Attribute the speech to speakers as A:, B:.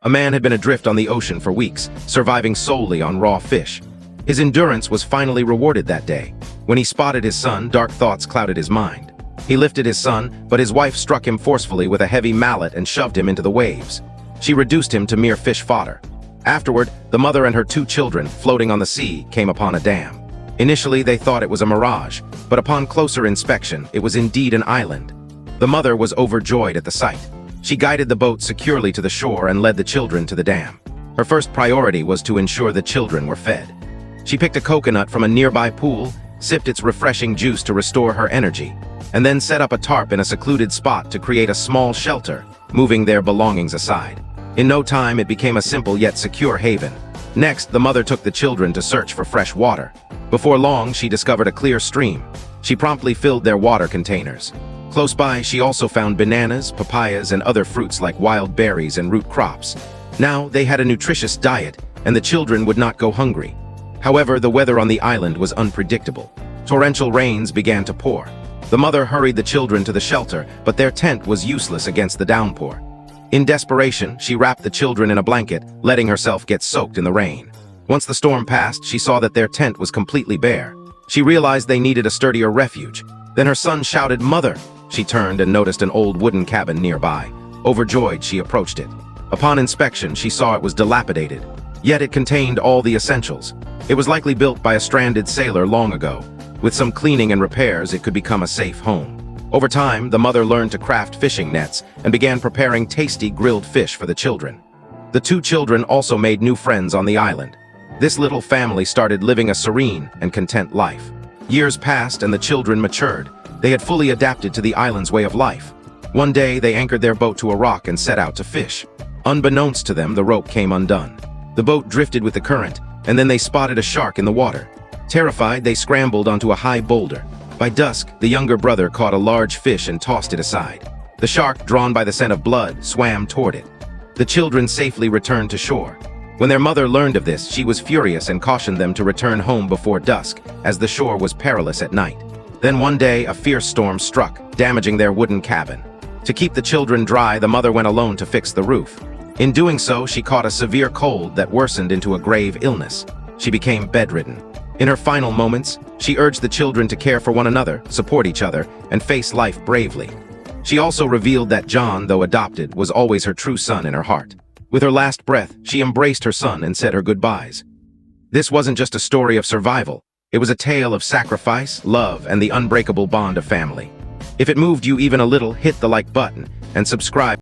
A: A man had been adrift on the ocean for weeks, surviving solely on raw fish. His endurance was finally rewarded that day. When he spotted his son, dark thoughts clouded his mind. He lifted his son, but his wife struck him forcefully with a heavy mallet and shoved him into the waves. She reduced him to mere fish fodder. Afterward, the mother and her 2 children, floating on the sea, came upon a dam. Initially, they thought it was a mirage, but upon closer inspection, it was indeed an island. The mother was overjoyed at the sight. She guided the boat securely to the shore and led the children to the dam. Her first priority was to ensure the children were fed. She picked a coconut from a nearby pool, sipped its refreshing juice to restore her energy, and then set up a tarp in a secluded spot to create a small shelter, moving their belongings aside. In no time, it became a simple yet secure haven. Next, the mother took the children to search for fresh water. Before long, she discovered a clear stream. She promptly filled their water containers. Close by, she also found bananas, papayas, and other fruits like wild berries and root crops. Now, they had a nutritious diet, and the children would not go hungry. However, the weather on the island was unpredictable. Torrential rains began to pour. The mother hurried the children to the shelter, but their tent was useless against the downpour. In desperation, she wrapped the children in a blanket, letting herself get soaked in the rain. Once the storm passed, she saw that their tent was completely bare. She realized they needed a sturdier refuge. Then her son shouted, "Mother!" She turned and noticed an old wooden cabin nearby. Overjoyed, she approached it. Upon inspection, she saw it was dilapidated. Yet it contained all the essentials. It was likely built by a stranded sailor long ago. With some cleaning and repairs, it could become a safe home. Over time, the mother learned to craft fishing nets and began preparing tasty grilled fish for the children. The 2 children also made new friends on the island. This little family started living a serene and content life. Years passed and the children matured. They had fully adapted to the island's way of life. One day, they anchored their boat to a rock and set out to fish. Unbeknownst to them, the rope came undone. The boat drifted with the current, and then they spotted a shark in the water. Terrified, they scrambled onto a high boulder. By dusk, the younger brother caught a large fish and tossed it aside. The shark, drawn by the scent of blood, swam toward it. The children safely returned to shore. When their mother learned of this, she was furious and cautioned them to return home before dusk, as the shore was perilous at night. Then one day, a fierce storm struck, damaging their wooden cabin. To keep the children dry, the mother went alone to fix the roof. In doing so, she caught a severe cold that worsened into a grave illness. She became bedridden. In her final moments, she urged the children to care for one another, support each other, and face life bravely. She also revealed that John, though adopted, was always her true son in her heart. With her last breath, she embraced her son and said her goodbyes. This wasn't just a story of survival. It was a tale of sacrifice, love, and the unbreakable bond of family. If it moved you even a little, hit the like button and subscribe.